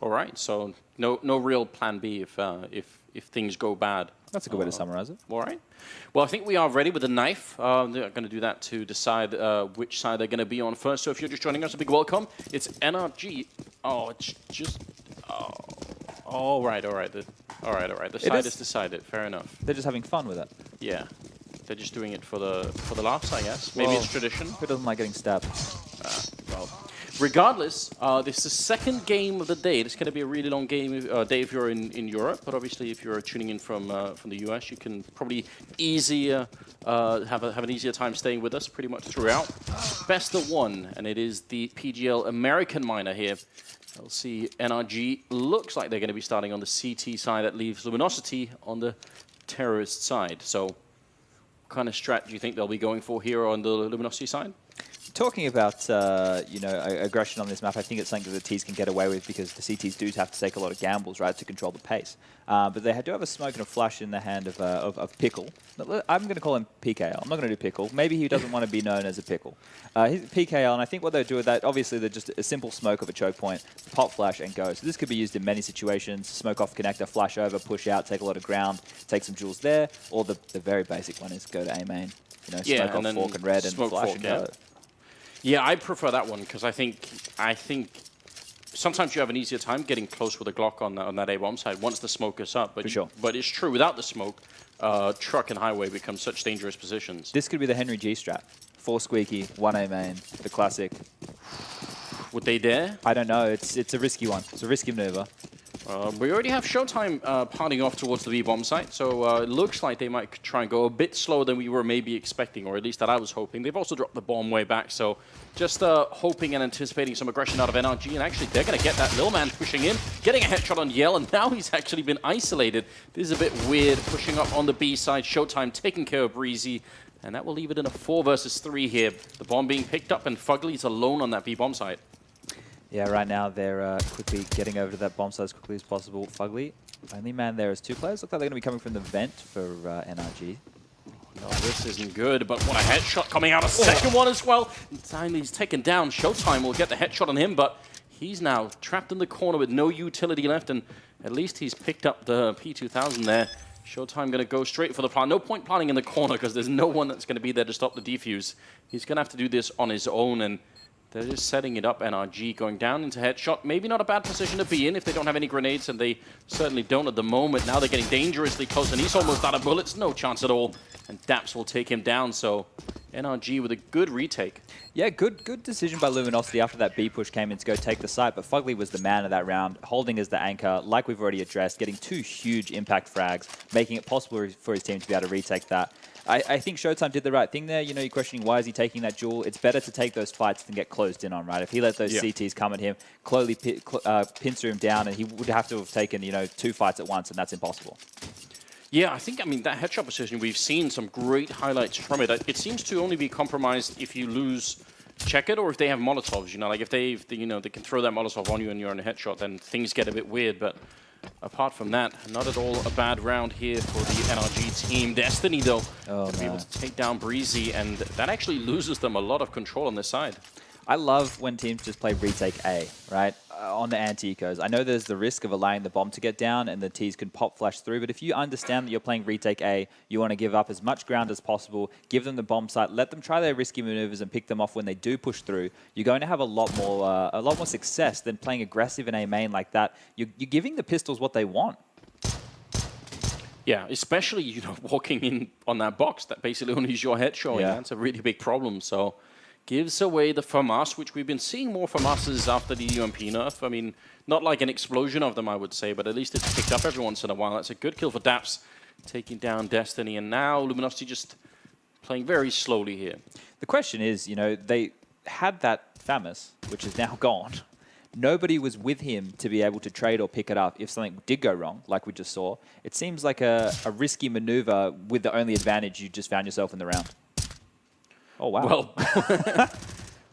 All right, so no real plan B if things go bad. That's a good way to summarize it. All right. Well, I think we are ready with the knife. They're going to do that to decide which side they're going to be on first. So if you're just joining us, a big welcome. It's NRG. Oh, it's just... Oh, all right. All right. The side is decided. Fair enough. They're just having fun with it. Yeah. They're just doing it for the laughs, I guess. Maybe it's tradition. Who doesn't like getting stabbed? Well, regardless, this is the second game of the day. This is going to be a really long game day if you're in Europe, but obviously if you're tuning in from the US, you can probably have an easier time staying with us pretty much throughout. Best of one, and it is the PGL American Miner here. We'll see NRG looks like they're going to be starting on the CT side. That leaves Luminosity on the terrorist side. So what kind of strat do you think they'll be going for here on the Luminosity side? Talking about aggression on this map, I think it's something that the Ts can get away with because the CTs do have to take a lot of gambles, right, to control the pace. But they do have a smoke and a flash in the hand of Pickle. I'm going to call him PKL. I'm not going to do Pickle. Maybe he doesn't want to be known as a Pickle. He's PKL, and I think what they do with that, obviously, they're just a simple smoke of a choke point, pop flash, and go. So this could be used in many situations. Smoke off connector, flash over, push out, take a lot of ground, take some jewels there. Or the very basic one is go to A main. You know, smoke off fork and red and flash and go. Yeah, I prefer that one because I think sometimes you have an easier time getting close with a Glock on that A-bomb side once the smoke is up. But, but it's true, without the smoke, truck and highway become such dangerous positions. This could be the Henry G strat. 4 squeaky, 1 A main, the classic. Would they dare? I don't know. It's a risky one. It's a risky maneuver. We already have Showtime parting off towards the B-bomb site, so it looks like they might try and go a bit slower than we were maybe expecting, or at least that I was hoping. They've also dropped the bomb way back, so just hoping and anticipating some aggression out of NRG, and actually they're going to get that little man pushing in, getting a headshot on Yell, and now he's actually been isolated. This is a bit weird, pushing up on the B side, Showtime taking care of Breezy, and that will leave it in a 4 versus 3 here. The bomb being picked up, and Fugly's alone on that B-bomb site. Yeah, right now they're quickly getting over to that bomb site as quickly as possible. Fugly, only man there is 2 players. Look like they're going to be coming from the vent for NRG. Oh, this isn't good, but what a headshot coming out. A second one as well. Time he's taken down. Showtime will get the headshot on him, but he's now trapped in the corner with no utility left, and at least he's picked up the P2000 there. Showtime going to go straight for the plant. No point planting in the corner because there's no one that's going to be there to stop the defuse. He's going to have to do this on his own, and they're just setting it up. NRG going down into headshot. Maybe not a bad position to be in if they don't have any grenades, and they certainly don't at the moment. Now they're getting dangerously close, and he's almost out of bullets. No chance at all. And Daps will take him down, so NRG with a good retake. Yeah, good decision by Luminosity after that B push came in to go take the site, but Fugly was the man of that round, holding as the anchor, like we've already addressed, getting 2 huge impact frags, making it possible for his team to be able to retake that. I think Showtime did the right thing there. You know, you're questioning why is he taking that jewel. It's better to take those fights than get closed in on, right? If he let those CTs come at him, clearly pincer him down, and he would have to have taken, 2 fights at once, and that's impossible. Yeah, I mean, that headshot position, we've seen some great highlights from it. It seems to only be compromised if you lose check it or if they have Molotovs, like if they can throw that Molotov on you and you're on a headshot, then things get a bit weird. But apart from that, not at all a bad round here for the NRG team. Destiny, though, to be able to take down Breezy, and that actually loses them a lot of control on this side. I love when teams just play retake A, right, on the anti-ecos. I know there's the risk of allowing the bomb to get down and the Ts can pop flash through, but if you understand that you're playing retake A, you want to give up as much ground as possible, give them the bomb site, let them try their risky maneuvers and pick them off when they do push through. You're going to have a lot more success than playing aggressive in A main like that. You're giving the Pistols what they want. Yeah, especially walking in on that box that basically only is your head showing. Yeah. That's a really big problem. So gives away the FAMAS, which we've been seeing more FAMASs after the UMP nerf. I mean, not like an explosion of them, I would say, but at least it's picked up every once in a while. That's a good kill for Daps, taking down Destiny. And now Luminosity just playing very slowly here. The question is, they had that FAMAS, which is now gone. Nobody was with him to be able to trade or pick it up if something did go wrong, like we just saw. It seems like a risky maneuver with the only advantage you just found yourself in the round. Oh, wow. Well,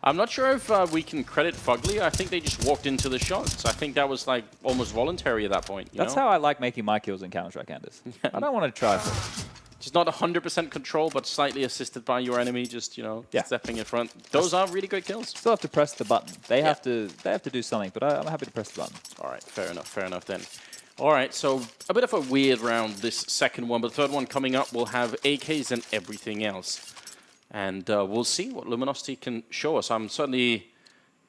I'm not sure if we can credit Fugly. I think they just walked into the shots. I think that was like almost voluntary at that point. That's how I like making my kills in Counter-Strike, Anders. I don't want to try for it. just not 100% control, but slightly assisted by your enemy, just, you know, stepping in front. Those are really great kills. Still have to press the button. They have to do something, but I'm happy to press the button. All right, fair enough then. All right, so a bit of a weird round, this second one, but the third one coming up, we'll have AKs and everything else. And we'll see what Luminosity can show us. I'm certainly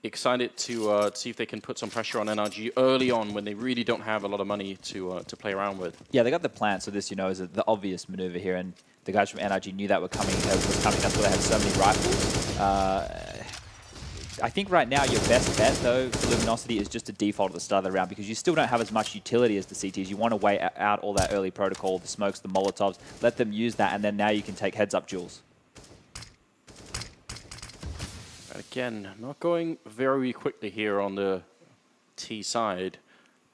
excited to see if they can put some pressure on NRG early on when they really don't have a lot of money to play around with. Yeah, they got the plan, so this, you know, is the obvious maneuver here, and the guys from NRG knew that was coming. That's why they had so many rifles. I think right now your best bet, though, for Luminosity is just to default at the start of the round because you still don't have as much utility as the CTs. You want to wait out all that early protocol, the smokes, the Molotovs, let them use that, and then now you can take heads-up duels. Again, not going very quickly here on the T side,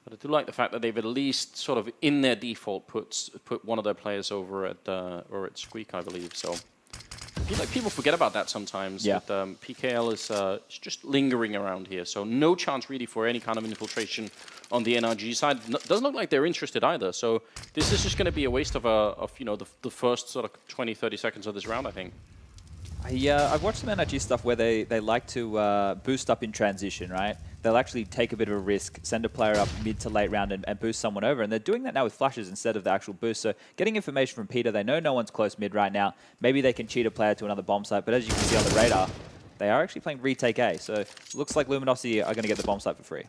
but I do like the fact that they've at least sort of in their default put one of their players over at Squeak, I believe. So I feel like people forget about that sometimes. Yeah. That, PKL is just lingering around here, so no chance really for any kind of infiltration on the NRG side. Doesn't look like they're interested either. So this is just going to be a waste of you know the first sort of 20-30 seconds of this round, I think. I've watched some NRG stuff where they like to boost up in transition, right? They'll actually take a bit of a risk, send a player up mid to late round and boost someone over. And they're doing that now with flashes instead of the actual boost. So getting information from Peter, they know no one's close mid right now. Maybe they can cheat a player to another bomb site. But as you can see on the radar, they are actually playing retake A. So looks like Luminosity are going to get the bomb site for free.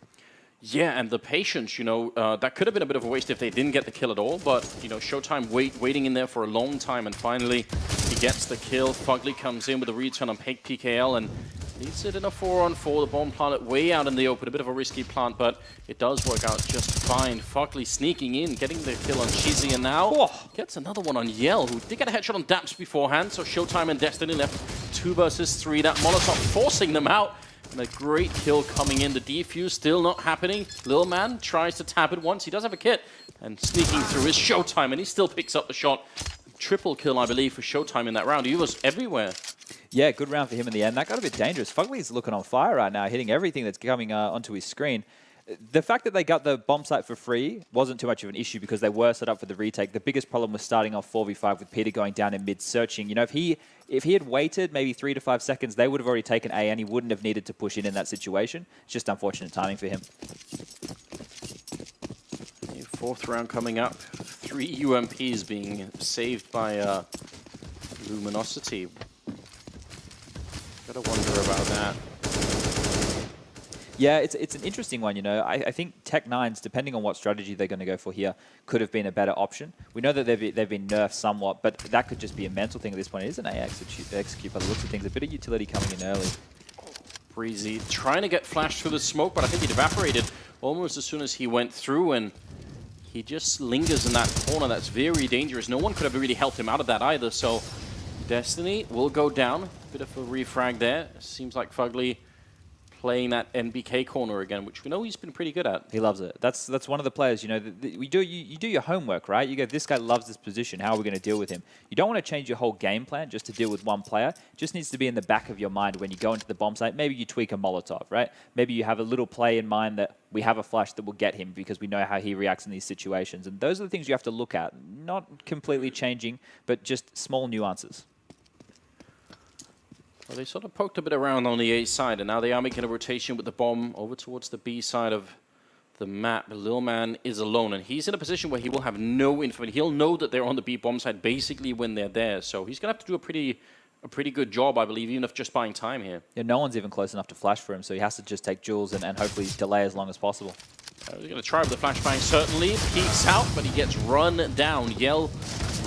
Yeah, and the patience, you know, that could have been a bit of a waste if they didn't get the kill at all, but, you know, Showtime waiting in there for a long time, and finally he gets the kill. Fugly comes in with a return on PKL and leads it in a 4-on-4. The bomb planet way out in the open, a bit of a risky plant, but it does work out just fine. Fugly sneaking in, getting the kill on Shizzy, and now gets another one on Yell, who did get a headshot on Daps beforehand, so Showtime and Destiny left 2 versus 3. That Molotov forcing them out. And a great kill coming in. The defuse still not happening. Lil Man tries to tap it once. He does have a kit. And sneaking through is Showtime, and he still picks up the shot. Triple kill, I believe, for Showtime in that round. He was everywhere. Yeah, good round for him in the end. That got a bit dangerous. Fugly's looking on fire right now, hitting everything that's coming onto his screen. The fact that they got the bomb site for free wasn't too much of an issue because they were set up for the retake. The biggest problem was starting off 4v5 with Peter going down in mid searching. You know, if he had waited maybe 3 to 5 seconds, they would have already taken A and he wouldn't have needed to push in that situation. It's just unfortunate timing for him. Fourth round coming up. 3 UMPs being saved by Luminosity. Gotta wonder about that. Yeah, it's an interesting one, you know. I think Tech9s, depending on what strategy they're going to go for here, could have been a better option. We know that they've been nerfed somewhat, but that could just be a mental thing at this point. It is an A execute by the looks of things. A bit of utility coming in early. Breezy trying to get flashed through the smoke, but I think it evaporated almost as soon as he went through, and he just lingers in that corner. That's very dangerous. No one could have really helped him out of that either, so Destiny will go down. Bit of a refrag there. Seems like Fugly playing that NBK corner again, which we know he's been pretty good at. He loves it. That's one of the players, you know, you do your homework, right? You go, this guy loves this position. How are we going to deal with him? You don't want to change your whole game plan just to deal with one player. It just needs to be in the back of your mind when you go into the bomb site. Maybe you tweak a Molotov, right? Maybe you have a little play in mind that we have a flash that will get him because we know how he reacts in these situations. And those are the things you have to look at. Not completely changing, but just small nuances. Well, they sort of poked a bit around on the A side, and now they are making a rotation with the bomb over towards the B side of the map. The Lil Man is alone, and he's in a position where he will have no information. He'll know that they're on the B bomb side basically when they're there, so he's going to have to do a pretty good job, I believe, even if just buying time here. Yeah, no one's even close enough to flash for him, so he has to just take duels and hopefully delay as long as possible. He's going to try with the flashbang, certainly. Peeks out, but he gets run down. Yell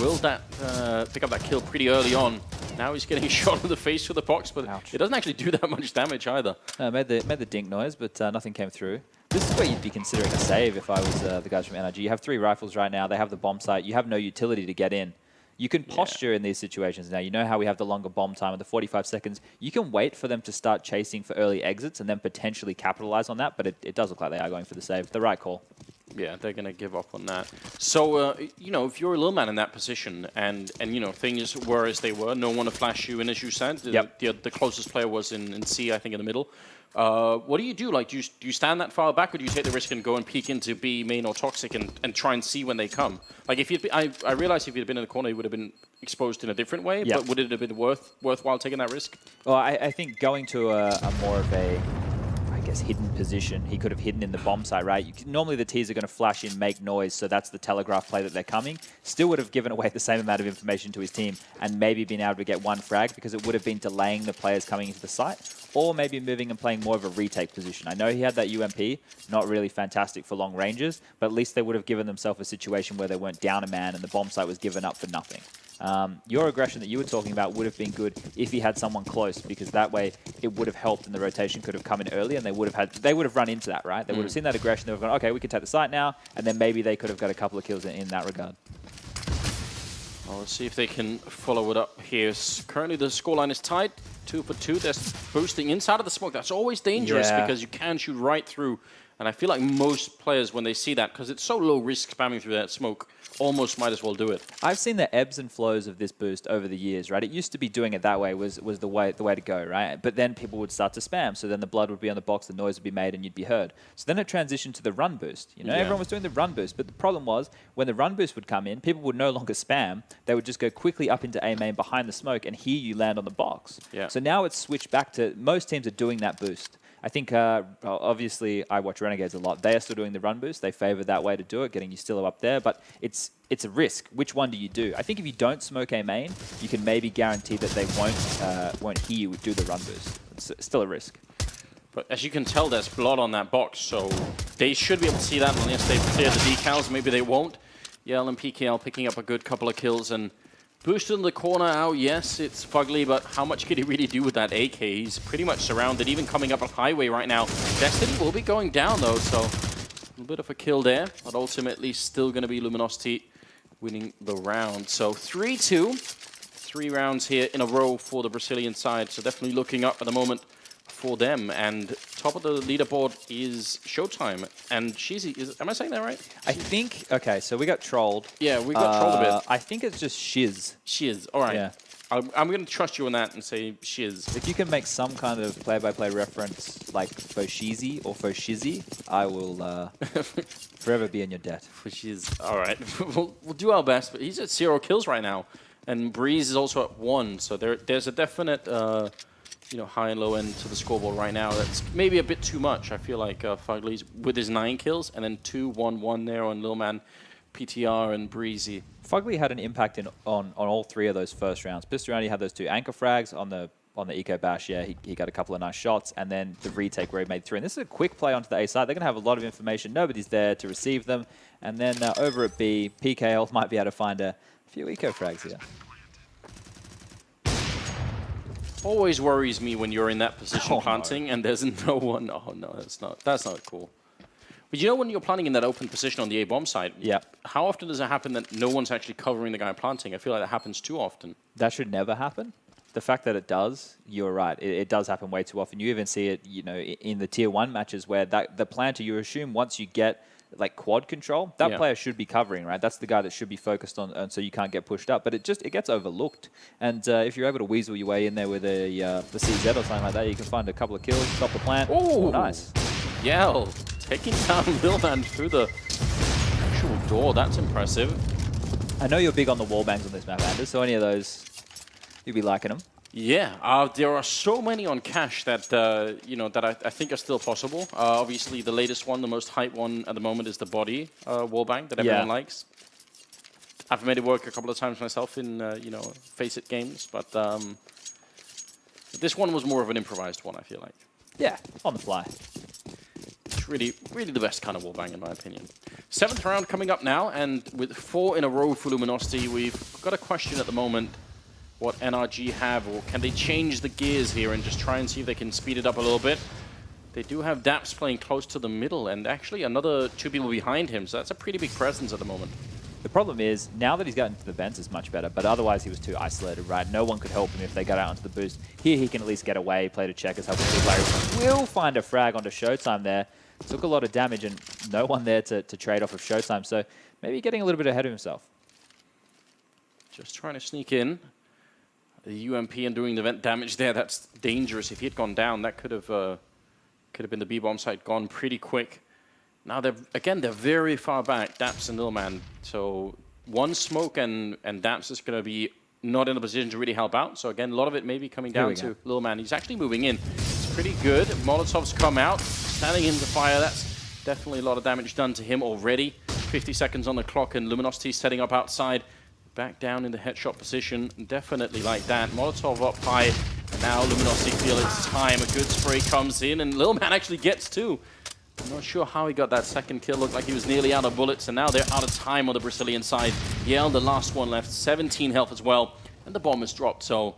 will pick up that kill pretty early on. Now he's getting shot in the face with the box, but it doesn't actually do that much damage either. Made the dink noise, but nothing came through. This is where you'd be considering a save if I was the guys from NRG. You have 3 rifles right now. They have the bomb site. You have no utility to get in. You can posture in these situations now. You know how we have the longer bomb time of the 45 seconds. You can wait for them to start chasing for early exits and then potentially capitalize on that, but it does look like they are going for the save. The right call. Yeah, they're going to give up on that. So, you know, if you're a little man in that position and you know, things were as they were, no one to flash you in, as you said. The closest player was in C, I think, in the middle. What do you do? Like, do you stand that far back, or do you take the risk and go and peek into B, main, or toxic and try and see when they come? Like, if you'd I realize if you'd been in the corner, you would have been exposed in a different way, but would it have been worthwhile taking that risk? Well, I think going to a more of a, I guess, hidden position, he could have hidden in the bomb site, right? Normally the T's are going to flash in, make noise, so that's the telegraph play that they're coming. Still would have given away the same amount of information to his team and maybe been able to get one frag because it would have been delaying the players coming into the site, or maybe moving and playing more of a retake position. I know he had that UMP, not really fantastic for long ranges, but at least they would have given themselves a situation where they weren't down a man and the bomb site was given up for nothing. Your aggression that you were talking about would have been good if he had someone close, because that way it would have helped and the rotation could have come in early and they would have run into that, right? They would have seen that aggression, they would have gone, okay, we can take the site now, and then maybe they could have got a couple of kills in that regard. Well, let's see if they can follow it up here. Currently the scoreline is tied, 2 for 2. They're boosting inside of the smoke. That's always dangerous because you can shoot right through. And I feel like most players, when they see that, because it's so low risk spamming through that smoke, almost might as well do it. I've seen the ebbs and flows of this boost over the years, right? It used to be doing it that way was the way to go, right? But then people would start to spam, so then the blood would be on the box, the noise would be made, and you'd be heard. So then it transitioned to the run boost. You know, everyone was doing the run boost, but the problem was when the run boost would come in, people would no longer spam. They would just go quickly up into A main behind the smoke and hear you land on the box. So now it's switched back to most teams are doing that boost. I think, obviously, I watch Renegades a lot. They are still doing the run boost. They favor that way to do it, getting Ustilo up there. But it's a risk. Which one do you do? I think if you don't smoke A main, you can maybe guarantee that they won't hear you do the run boost. It's still a risk. But as you can tell, there's blood on that box, so they should be able to see that unless they clear the decals. Maybe they won't. Yell and PKL picking up a good couple of kills and boosted in the corner out. Yes, it's Fugly, but how much could he really do with that AK? He's pretty much surrounded, even coming up a highway right now. Destiny will be going down, though, so a little bit of a kill there, but ultimately still going to be Luminosity winning the round. So 3-2, 3 rounds here in a row for the Brazilian side, so definitely looking up at the moment for them. And top of the leaderboard is Showtime. And Shizzy, am I saying that right? I think, okay, so we got trolled. Yeah, we got trolled a bit. I think it's just Shiz. Shiz, all right. Yeah. I'm going to trust you on that and say Shiz. If you can make some kind of play-by-play reference like Foshizi or Foshizzy, I will forever be in your debt. Foshiz, all right. we'll do our best, but he's at 0 kills right now. And Breeze is also at 1, so there's a definite you know, high and low end to the scoreboard right now. That's maybe a bit too much. I feel like Fugly's with his 9 kills and then 2-1-1 there on Lil Man, PTR, and Breezy. Fugly had an impact on all 3 of those first rounds. Pistorani had those 2 anchor frags on the eco bash. Yeah, he got a couple of nice shots, and then the retake where he made 3. And this is a quick play onto the A side. They're going to have a lot of information. Nobody's there to receive them. And then over at B, PKL might be able to find a few eco frags here. Always worries me when you're in that position planting and there's no one. Oh no, that's not cool. But you know when you're planting in that open position on the A bomb site, how often does it happen that no one's actually covering the guy planting? I feel like that happens too often. That should never happen. The fact that it does, you're right. It does happen way too often. You even see it, you know, in the tier 1 matches where the planter, you assume once you get like quad control, that player should be covering, right? That's the guy that should be focused on, so you can't get pushed up. But it gets overlooked. And if you're able to weasel your way in there with the CZ or something like that, you can find a couple of kills, stop the plant. Oh, nice. Yell, taking down Lil Man through the actual door. That's impressive. I know you're big on the wall bangs on this map, Anders, so any of those, you'd be liking them. Yeah, there are so many on cache that you know that I think are still possible. Obviously, the latest one, the most hype one at the moment, is the body wallbang that everyone likes. I've made it work a couple of times myself in you know, Face It games, but this one was more of an improvised one, I feel like. Yeah, on the fly. It's really the best kind of wallbang in my opinion. 7th round coming up now, and with 4 in a row for Luminosity, we've got a question at the moment. What NRG have, or can they change the gears here and just try and see if they can speed it up a little bit? They do have Daps playing close to the middle, and actually another 2 people behind him, so that's a pretty big presence at the moment. The problem is, now that he's gotten to the vents, it's much better, but otherwise he was too isolated, right? No one could help him if they got out onto the boost. Here he can at least get away, play to checkers, help the Larry. Will find a frag onto Showtime there. Took a lot of damage and no one there to trade off of Showtime, so maybe getting a little bit ahead of himself. Just trying to sneak in. The UMP and doing the vent damage there, that's dangerous. If he had gone down, that could have been the B-bomb site gone pretty quick. Now, they're very far back, Daps and Lilman. So one smoke and Daps is going to be not in a position to really help out. So again, a lot of it may be coming down to Lilman. He's actually moving in. It's pretty good. Molotov's come out, standing in the fire. That's definitely a lot of damage done to him already. 50 seconds on the clock, and Luminosity setting up outside. Back down in the headshot position. Definitely like that. Molotov up high. And now Luminosity feel it's time. A good spray comes in, and Lilman actually gets two. I'm not sure how he got that second kill. Looked like he was nearly out of bullets, and now they're out of time on the Brazilian side. Yell, the last one left, 17 health as well, and the bomb is dropped. So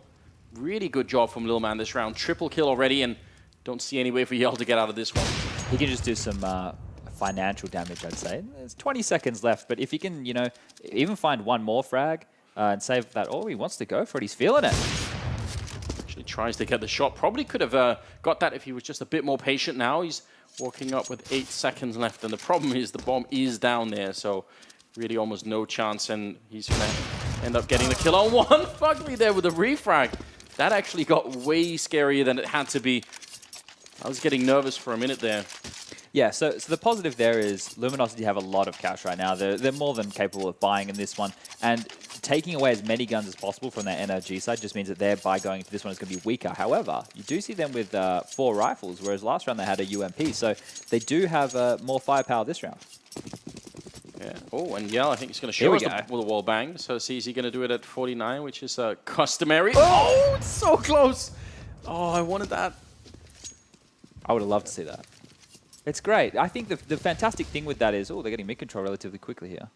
really good job from Lilman this round. Triple kill already, and don't see any way for Yell to get out of this one. He can just do some financial damage, I'd say. There's 20 seconds left, but if he can, you know, even find one more frag and save that, oh, he wants to go for it. He's feeling it. Actually tries to get the shot. Probably could have got that if he was just a bit more patient now. He's walking up with 8 seconds left, and the problem is the bomb is down there, so really almost no chance, and he's going to end up getting the kill on one. Fugly there with a refrag. That actually got way scarier than it had to be. I was getting nervous for a minute there. Yeah, so the positive there is Luminosity have a lot of cash right now. They're more than capable of buying in this one, and taking away as many guns as possible from their NRG side just means that their buy going into this one is going to be weaker. However, you do see them with 4 rifles, whereas last round they had a UMP, so they do have more firepower this round. Yeah. Oh, and Yell, I think he's going to show us with a wall bang. So see, is he going to do it at 49, which is customary? Oh, it's so close. Oh, I wanted that. I would have loved to see that. It's great. I think the fantastic thing with that is, oh, they're getting mid-control relatively quickly here.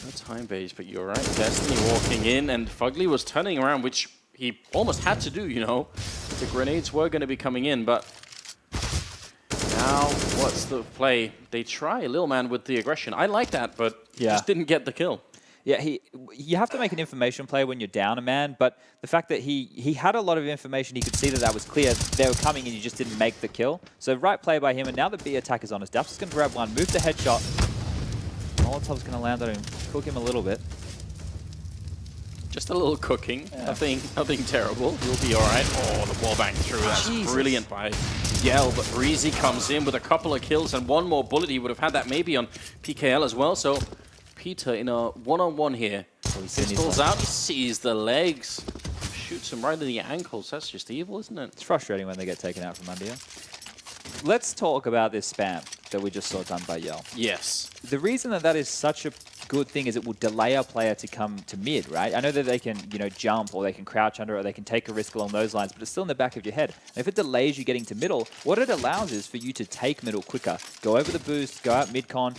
No time base, but you're right. Destiny walking in, and Fugly was turning around, which he almost had to do, you know. The grenades were going to be coming in, but now what's the play? They try Lilman with the aggression. I like that, but just didn't get the kill. Yeah, you have to make an information play when you're down a man, but the fact that he had a lot of information, he could see that was clear. They were coming and you just didn't make the kill. So right play by him, and now the B attack is on us. Daps is going to grab one, move the headshot. Molotov's going to land on him, cook him a little bit. Just a little cooking, nothing terrible. You'll be all right. Oh, the wall bang through. That's brilliant by Yell, but Breezy comes in with a couple of kills and one more bullet. He would have had that maybe on PKL as well. So Peter in a one-on-one here. Oh, he pistols out, he sees the legs, shoots him right in the ankles. That's just evil, isn't it? It's frustrating when they get taken out from under you. Let's talk about this spam that we just saw done by Yell. Yes. The reason that is such a good thing is it will delay a player to come to mid, right? I know that they can, you know, jump or they can crouch under or they can take a risk along those lines, but it's still in the back of your head. And if it delays you getting to middle, what it allows is for you to take middle quicker. Go over the boost, go out mid-con,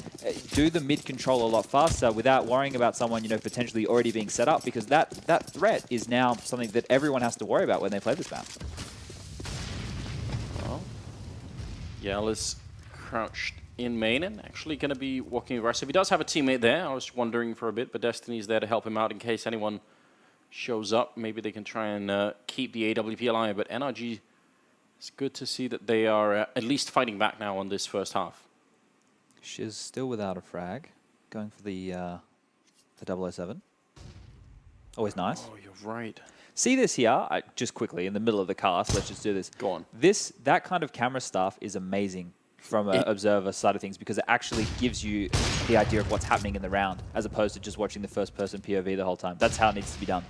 do the mid-control a lot faster without worrying about someone, you know, potentially already being set up, because that threat is now something that everyone has to worry about when they play this map. Well, Yell is crouched in main and actually going to be walking aggressive. He does have a teammate there. I was wondering for a bit, but Destiny's there to help him out in case anyone shows up. Maybe they can try and keep the AWP alive, but NRG, it's good to see that they are at least fighting back now on this first half. She's still without a frag, going for the 007. Always nice. Oh, you're right. See this here, just quickly, in the middle of the cast, let's just do this. Go on. That kind of camera stuff is amazing from an observer side of things, because it actually gives you the idea of what's happening in the round, as opposed to just watching the first-person POV the whole time. That's how it needs to be done.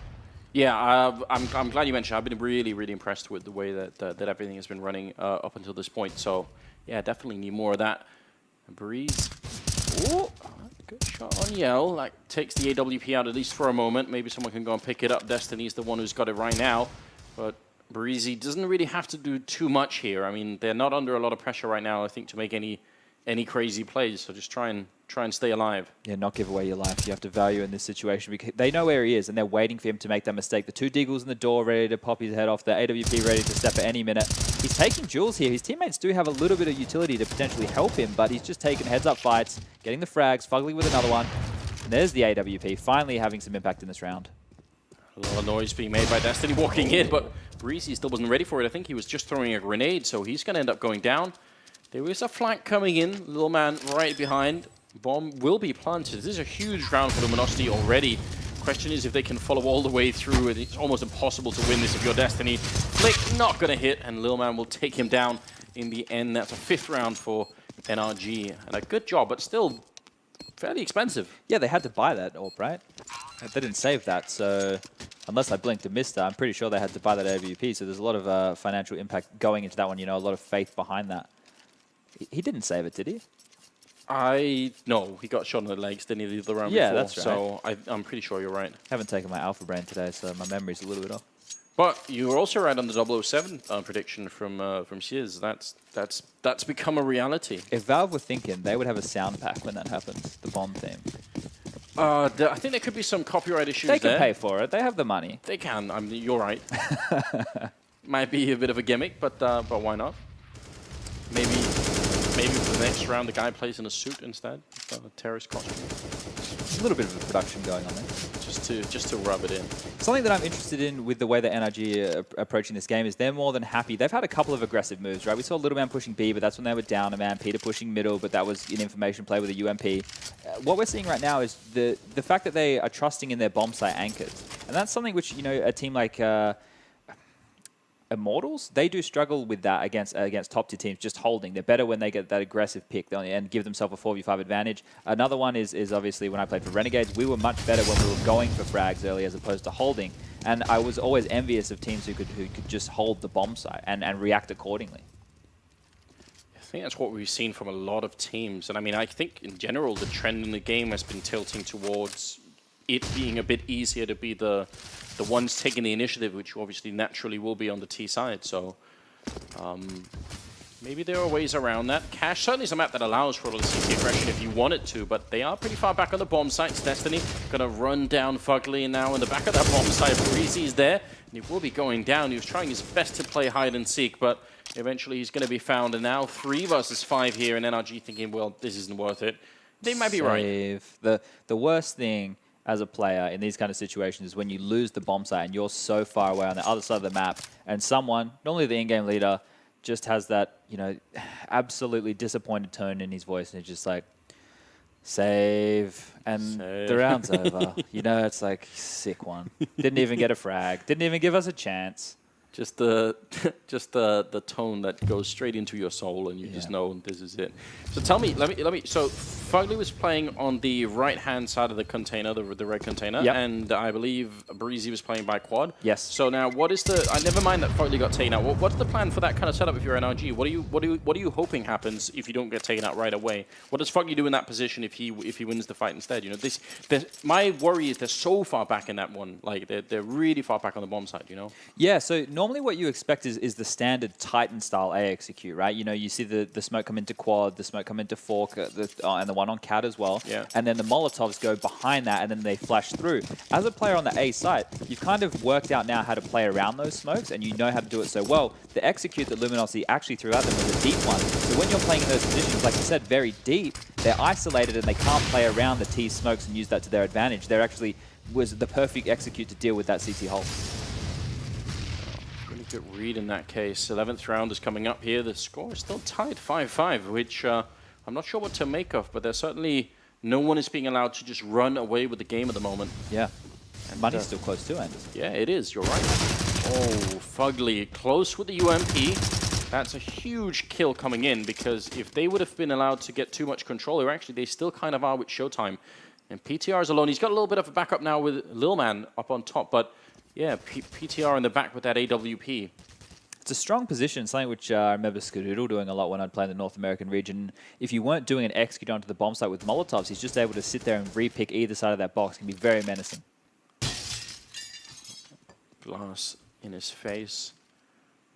Yeah, I'm glad you mentioned. I've been really, really impressed with the way that everything has been running up until this point. So, yeah, definitely need more of that. Breeze. Ooh, good shot on Yell. Like, takes the AWP out at least for a moment. Maybe someone can go and pick it up. Destiny's the one who's got it right now. But Breezy doesn't really have to do too much here. I mean, they're not under a lot of pressure right now, I think, to make any crazy plays. So just try and stay alive. Yeah, not give away your life. You have to value in this situation, because they know where he is and they're waiting for him to make that mistake. The 2 Deagles in the door ready to pop his head off. The AWP ready to step at any minute. He's taking Jules here. His teammates do have a little bit of utility to potentially help him, but he's just taking heads-up fights, getting the frags, Fugly with another one. And there's the AWP, finally having some impact in this round. A lot of noise being made by Destiny walking in, but Breezy still wasn't ready for it. I think he was just throwing a grenade, so he's going to end up going down. There is a flank coming in. Little man right behind. Bomb will be planted. This is a huge round for Luminosity already. Question is if they can follow all the way through. It's almost impossible to win this if you're Destiny. Flick not going to hit, and Lil Man will take him down in the end. That's a 5th round for NRG. And a good job, but still fairly expensive. Yeah, they had to buy that AWP, right? They didn't save that, so unless I blinked and missed that, I'm pretty sure they had to buy that AWP. So there's a lot of financial impact going into that one, you know, a lot of faith behind that. He didn't save it, did he? No, he got shot in the legs, didn't he, the round yeah, before? That's right. So I'm pretty sure you're right. Haven't taken my alpha brain today, so my memory's a little bit off. But you were also right on the 007 prediction from Shiz. That's become a reality. If Valve were thinking, they would have a sound pack when that happens, the bomb theme. I think there could be some copyright issues They can there. pay for it. They have the money. They can. I mean, you're right. Might be a bit of a gimmick, but why not? Maybe for the next round, the guy plays in a suit instead, a terrorist costume. A little bit of a production going on there. Just to rub it in. Something that I'm interested in with the way that NRG are approaching this game is they're more than happy. They've had a couple of aggressive moves, right? We saw Little Man pushing B, but that's when they were down a man. Peter pushing middle, but that was an information play with a UMP. What we're seeing right now is the fact that they are trusting in their bomb site anchors. And that's something which, you know, a team like Immortals, they do struggle with that against top-tier teams, just holding. They're better when they get that aggressive pick and give themselves a 4v5 advantage. Another one is obviously when I played for Renegades, we were much better when we were going for frags early as opposed to holding. And I was always envious of teams who could just hold the bomb site and react accordingly. I think that's what we've seen from a lot of teams. And I mean, I think in general, the trend in the game has been tilting towards it being a bit easier to be the ones taking the initiative, which obviously naturally will be on the T side. So maybe there are ways around that. Cash certainly is a map that allows for a little CT aggression if you want it to, but they are pretty far back on the bomb sites. Destiny going to run down Fugly, now in the back of that bomb site. Breezy's there, and he will be going down. He was trying his best to play hide and seek, but eventually he's going to be found. And now 3 versus 5 here, and NRG thinking, well, this isn't worth it. They might be right. The worst thing as a player in these kind of situations is when you lose the bomb site and you're so far away on the other side of the map, and someone, normally the in-game leader, just has that, you know, absolutely disappointed tone in his voice, and it's just like, save, and the round's over. You know, it's like, sick one. Didn't even get a frag. Didn't even give us a chance. Just the tone that goes straight into your soul, and you just know this is it. So tell me, let me. So Fugly was playing on the right-hand side of the container, the red container, and I believe Breezy was playing by quad. Yes. So now, what is the? I never mind that Fugly got taken out. What's the plan for that kind of setup if you're NRG? What are you hoping happens if you don't get taken out right away? What does Fugly do in that position if he wins the fight instead? You know, my worry is they're so far back in that one. Like they're really far back on the bomb side. You know. Yeah. So normally what you expect is the standard Titan style A execute, right? You know, you see the smoke come into quad, the smoke come into fork, and the one on cat as well. Yeah. And then the Molotovs go behind that, and then they flash through. As a player on the A side, you've kind of worked out now how to play around those smokes, and you know how to do it so well. The execute that Luminosity actually threw at them was a deep one. So when you're playing in those positions, like you said, very deep, they're isolated and they can't play around the T smokes and use that to their advantage. There actually was the perfect execute to deal with that CT hole. Good read in that case. 11th round is coming up here. The score is still tied 5-5, which I'm not sure what to make of, but there's certainly no one is being allowed to just run away with the game at the moment. Yeah. And money's still close too, Anders. Yeah, it is. You're right. Oh, Fugly close with the UMP. That's a huge kill coming in, because if they would have been allowed to get too much control, or actually they still kind of are with Showtime. And PTR is alone. He's got a little bit of a backup now with Lil Man up on top, but yeah, PTR in the back with that AWP. It's a strong position, something which I remember Skadoodle doing a lot when I'd play in the North American region. If you weren't doing an execute onto the bomb site with Molotovs, he's just able to sit there and re-pick either side of that box. It can be very menacing. Glass in his face.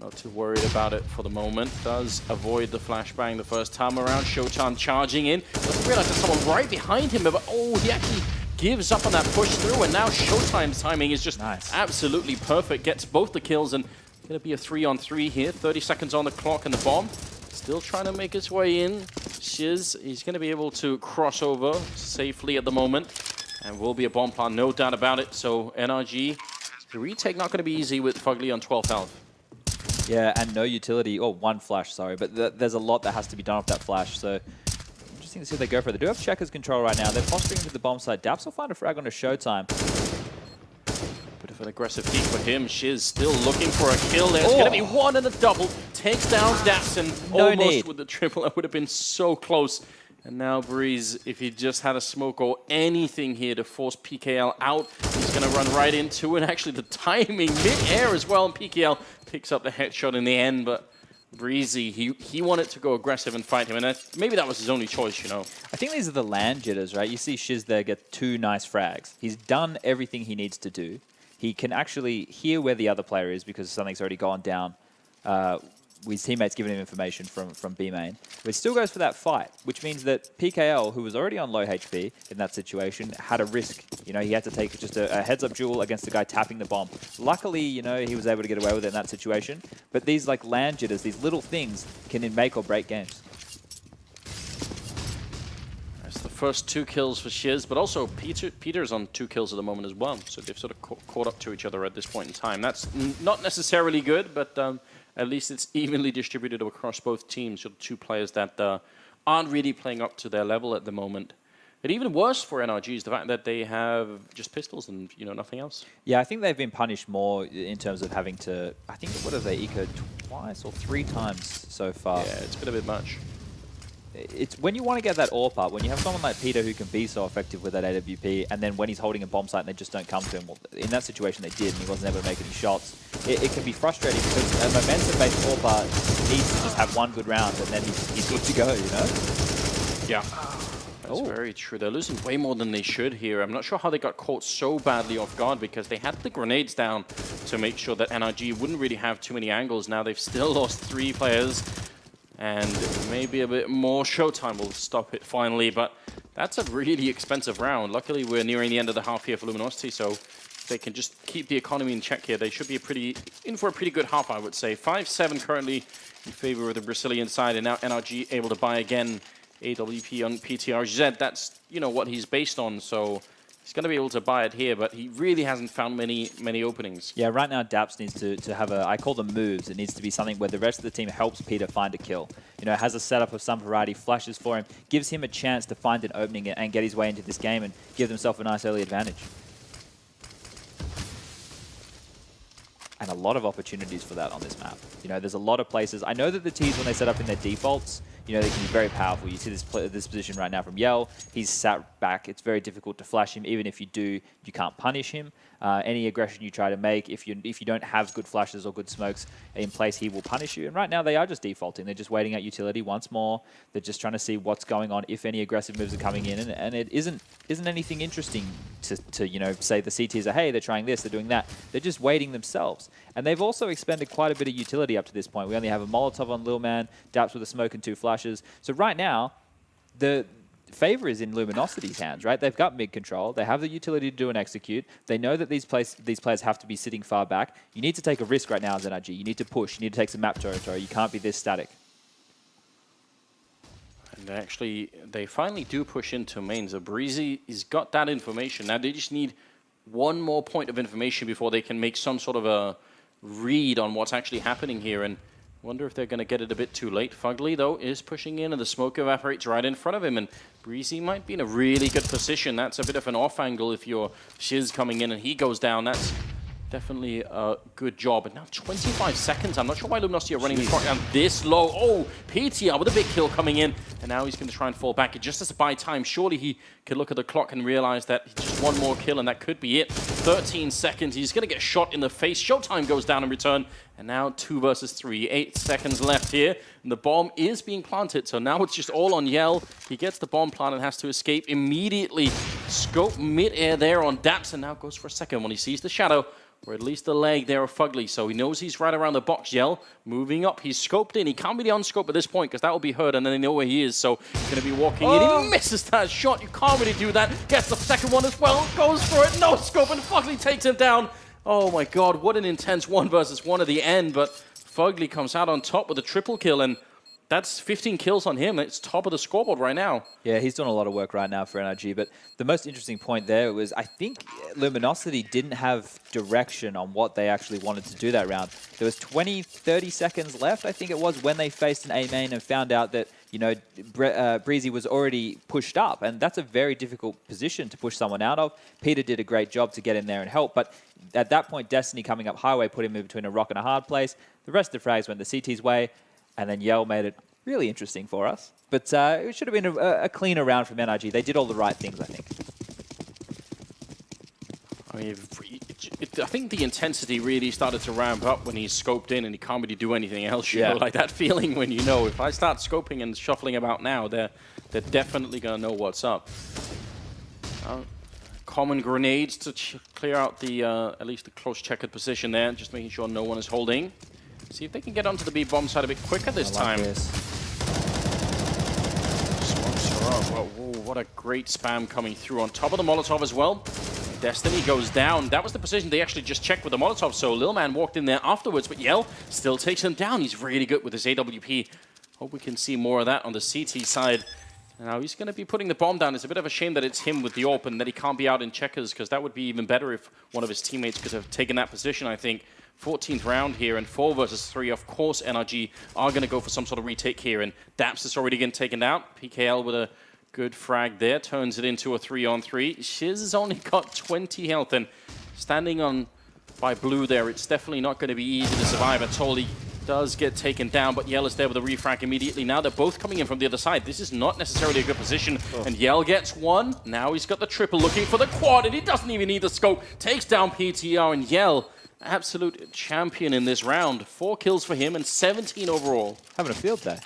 Not too worried about it for the moment. Does avoid the flashbang the first time around. Showtime charging in. Doesn't realize there's someone right behind him, but oh, he actually gives up on that push through, and now Showtime's timing is just absolutely perfect. Gets both the kills, and Going to be a 3-on-3 here. 30 seconds on the clock, and the bomb still trying to make its way in. Shiz, he's going to be able to cross over safely at the moment, and will be a bomb plant, no doubt about it. So NRG, the retake not going to be easy with Fugly on 12 health. Yeah, and no utility, or one flash, sorry, but there's a lot that has to be done off that flash, so interesting to see if they go for it. They do have Checkers control right now. They're posturing into the bomb site. Daps will find a frag on a Showtime. Bit of an aggressive peek for him. Shiz still looking for a kill. There's going to be one and a double. Takes down Daps, and almost with the triple. That would have been so close. And now Breeze, if he just had a smoke or anything here to force PKL out, he's going to run right into it. And actually, the timing mid-air as well. And PKL picks up the headshot in the end. But Breezy, he wanted to go aggressive and fight him. And maybe that was his only choice, you know. I think these are the land jitters, right? You see Shiz there get 2 nice frags. He's done everything he needs to do. He can actually hear where the other player is because something's already gone down. His teammates giving him information from B main. But he still goes for that fight, which means that PKL, who was already on low HP in that situation, had a risk. You know, he had to take just a heads-up duel against the guy tapping the bomb. Luckily, you know, he was able to get away with it in that situation. But these like land jitters, these little things, can make or break games. That's the first 2 kills for Shiz, but also Peter's on 2 kills at the moment as well. So they've sort of caught up to each other at this point in time. That's not necessarily good, but at least it's evenly distributed across both teams. 2 players that aren't really playing up to their level at the moment. But even worse for NRG is the fact that they have just pistols and, you know, nothing else. Yeah, I think they've been punished more in terms of having to, I think, what have they ecoed twice or 3 times so far? Yeah, it's been a bit much. It's when you want to get that AWP up, when you have someone like Peter who can be so effective with that AWP, and then when he's holding a bomb site and they just don't come to him. Well, in that situation they did, and he wasn't able to make any shots. It can be frustrating because a momentum-based AWP needs to just have one good round, and then he's good to go, you know? Yeah. That's very true. They're losing way more than they should here. I'm not sure how they got caught so badly off guard because they had the grenades down to make sure that NRG wouldn't really have too many angles. Now they've still lost 3 players. And maybe a bit more showtime will stop it finally, but that's a really expensive round. Luckily, we're nearing the end of the half here for Luminosity, so if they can just keep the economy in check here, they should be in for a pretty good half, I would say. 5-7 currently in favor of the Brazilian side, and now NRG able to buy again AWP on PTRZ. That's, you know, what he's based on, so he's going to be able to buy it here, but he really hasn't found many openings. Yeah, right now Daps needs to have I call them moves. It needs to be something where the rest of the team helps Peter find a kill. You know, has a setup of some variety, flashes for him, gives him a chance to find an opening and get his way into this game and give themselves a nice early advantage. And a lot of opportunities for that on this map. You know, there's a lot of places. I know that the T's, when they set up in their defaults, you know, they can be very powerful. You see this position right now from Yell. He's sat back. It's very difficult to flash him. Even if you do, you can't punish him. Any aggression you try to make, if you don't have good flashes or good smokes in place, he will punish you. And right now they are just defaulting. They're just waiting out utility once more. They're just trying to see what's going on, if any aggressive moves are coming in. And it isn't anything interesting to you know, say the CTs are, hey, they're trying this, they're doing that. They're just waiting themselves. And they've also expended quite a bit of utility up to this point. We only have a Molotov on Lil Man, Daps with a smoke and 2 flashes. So right now, the favor is in Luminosity's hands, right? They've got mid control. They have the utility to do an execute. They know that these players have to be sitting far back. You need to take a risk right now as NRG. You need to push. You need to take some map territory. You can't be this static. And actually, they finally do push into main. So Breezy has got that information. Now they just need one more point of information before they can make some sort of a read on what's actually happening here. And wonder if they're going to get it a bit too late. Fugly, though, is pushing in, and the smoke evaporates right in front of him. And Breezy might be in a really good position. That's a bit of an off angle if you're Shiz coming in and he goes down. That's definitely a good job. And now 25 seconds. I'm not sure why Luminosity are running the clock down this low. Oh, PTR with a big kill coming in. And now he's going to try and fall back. It just has to buy time. Surely he could look at the clock and realize that just one more kill and that could be it. 13 seconds. He's going to get shot in the face. Showtime goes down in return. And now 2 versus 3. 8 seconds left here. And the bomb is being planted. So now it's just all on Yell. He gets the bomb plant and has to escape immediately. Scope mid-air there on Daps. And now goes for a second when he sees the shadow. Or at least the leg there of Fugly. So he knows he's right around the box. Yell moving up. He's scoped in. He can't really unscope at this point because that will be heard and then they know where he is. So he's going to be walking in. He misses that shot. You can't really do that. Gets the second one as well. Goes for it. No scope and Fugly takes him down. Oh my god, what an intense 1 versus 1 at the end, but Fugly comes out on top with a triple kill, and that's 15 kills on him. It's top of the scoreboard right now. Yeah, he's doing a lot of work right now for NRG, but the most interesting point there was I think Luminosity didn't have direction on what they actually wanted to do that round. There was 20, 30 seconds left, I think it was, when they faced an A main and found out that, you know, Breezy was already pushed up, and that's a very difficult position to push someone out of. Peter did a great job to get in there and help, but at that point, Destiny coming up highway put him in between a rock and a hard place. The rest of the frags went the CT's way, and then Yell made it really interesting for us. But it should have been a cleaner round from NRG. They did all the right things, I think. I mean, I think the intensity really started to ramp up when he scoped in and he can't really do anything else. You know, like that feeling when you know, if I start scoping and shuffling about now, they're definitely going to know what's up. Common grenades to clear out the at least the close checkered position there, just making sure no one is holding. See if they can get onto the B bomb side a bit quicker this time. Smokes her up. Whoa, what a great spam coming through on top of the Molotov as well. Destiny goes down. That was the position they actually just checked with the Molotov, so Lil Man walked in there afterwards, but Yell still takes him down. He's really good with his AWP. Hope we can see more of that on the CT side. Now he's going to be putting the bomb down. It's a bit of a shame that it's him with the AWP and that he can't be out in checkers, because that would be even better if one of his teammates could have taken that position, I think. 14th round here and 4 versus 3. Of course, NRG are going to go for some sort of retake here, and Daps is already getting taken out. PKL with a good frag there, turns it into a 3-on-3. Shiz has only got 20 health, and standing on by blue there, it's definitely not going to be easy to survive. Atoli does get taken down, but Yell is there with a refrag immediately. Now they're both coming in from the other side. This is not necessarily a good position, and Yell gets one. Now he's got the triple, looking for the quad, and he doesn't even need the scope. Takes down PTR, and Yell, absolute champion in this round. 4 kills for him and 17 overall. Having a field day.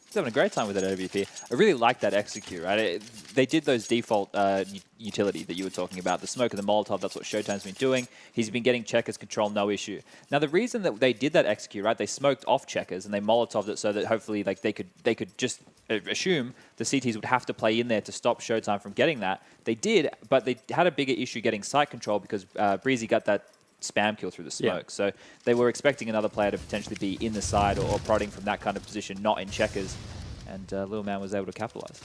He's having a great time with that AWP. I really like that execute, right? They did those default utility that you were talking about, the smoke and the Molotov. That's what Showtime's been doing. He's been getting checkers control, no issue. Now, the reason that they did that execute, right? They smoked off checkers and they Molotoved it so that hopefully, like, they could just assume the CTs would have to play in there to stop Showtime from getting that. They did, but they had a bigger issue getting site control because Breezy got that spam kill through the smoke. Yeah. So they were expecting another player to potentially be in the side or prodding from that kind of position, not in checkers. And Lil Man was able to capitalize.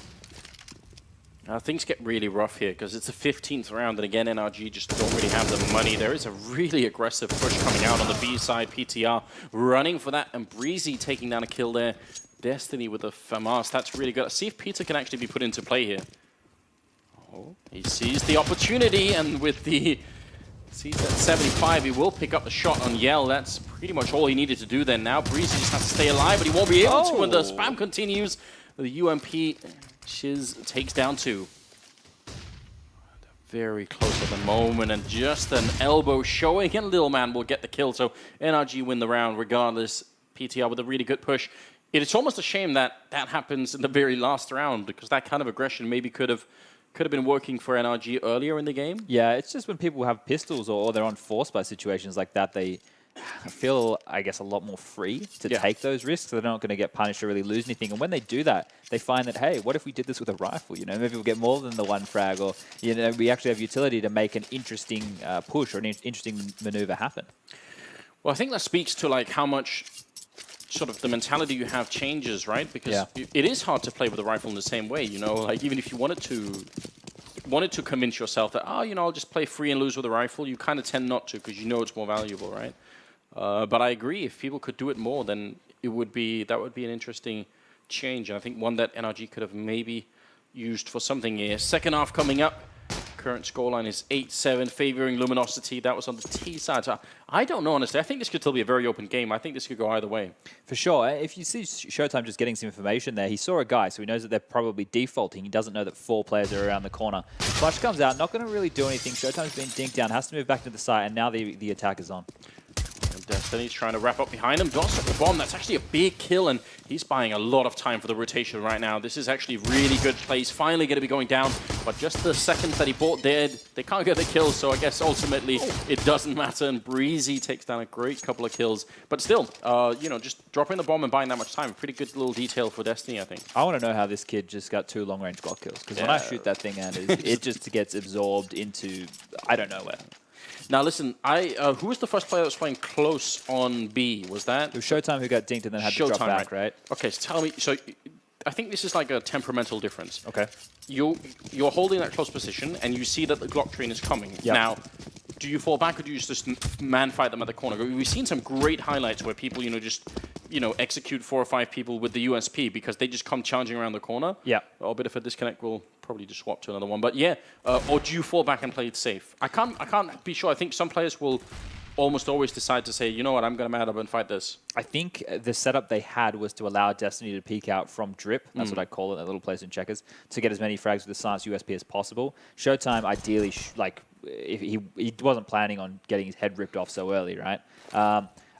Things get really rough here because it's the 15th round, and again, NRG just don't really have the money. There is a really aggressive push coming out on the B side. PTR running for that, and Breezy taking down a kill there. Destiny with a FAMAS. That's really good. Let's see if Peter can actually be put into play here. Oh, he sees the opportunity, and with the sees that 75, he will pick up the shot on Yell. That's pretty much all he needed to do then. Now Breezy just has to stay alive, but he won't be able to when the spam continues. The UMP, Shiz takes down 2. Very close at the moment, and just an elbow showing, and Lil Man will get the kill. So NRG win the round regardless. PTR with a really good push. It's almost a shame that that happens in the very last round, because that kind of aggression maybe could have been working for NRG earlier in the game. Yeah, it's just when people have pistols or they're on force by situations like that, they feel, I guess, a lot more free to take those risks. They're not going to get punished or really lose anything. And when they do that, they find that, hey, what if we did this with a rifle? You know, maybe we'll get more than the 1 frag, or, you know, we actually have utility to make an interesting push or an interesting maneuver happen. Well, I think that speaks to like how much sort of the mentality you have changes, right? Because it is hard to play with a rifle in the same way, you know, like even if you wanted to convince yourself that, oh, you know, I'll just play free and lose with a rifle, you kind of tend not to, because you know it's more valuable, right? But I agree, if people could do it more, then that would be an interesting change. And I think one that NRG could have maybe used for something here. Second half coming up. Current scoreline is 8-7, favoring Luminosity. That was on the T side. So I don't know, honestly. I think this could still be a very open game. I think this could go either way. For sure. If you see Showtime just getting some information there, he saw a guy, so he knows that they're probably defaulting. He doesn't know that 4 players are around the corner. Flash comes out, not going to really do anything. Showtime's been dinked down, has to move back to the site, and now the attack is on. Destiny's trying to wrap up behind him. Dots at the bomb. That's actually a big kill, and he's buying a lot of time for the rotation right now. This is actually really good plays. Finally going to be going down, but just the seconds that he bought there, they can't get the kill, so I guess ultimately it doesn't matter, and Breezy takes down a great couple of kills. But still, you know, just dropping the bomb and buying that much time, pretty good little detail for Destiny, I think. I want to know how this kid just got 2 long-range Glock kills, because when I shoot that thing out, it just gets absorbed into, I don't know where. Now listen, who was the first player that was playing close on B? Was that? It was Showtime who got dinked and then had to drop back, right? Okay, so tell me. So I think this is like a temperamental difference. Okay. You're holding that close position, and you see that the Glock train is coming. Yep. Now, do you fall back, or do you just man fight them at the corner? We've seen some great highlights where people, just execute 4 or 5 people with the USP because they just come charging around the corner. Yeah. A bit of a disconnect. We'll probably just swap to another one. But yeah, or do you fall back and play it safe? I can't be sure. I think some players will almost always decide to say, you know what, I'm going to mount up and fight this. I think the setup they had was to allow Destiny to peek out from drip, that's what I call it, that little place in checkers, to get as many frags with the Silence USP as possible. Showtime, ideally, if he wasn't planning on getting his head ripped off so early, right?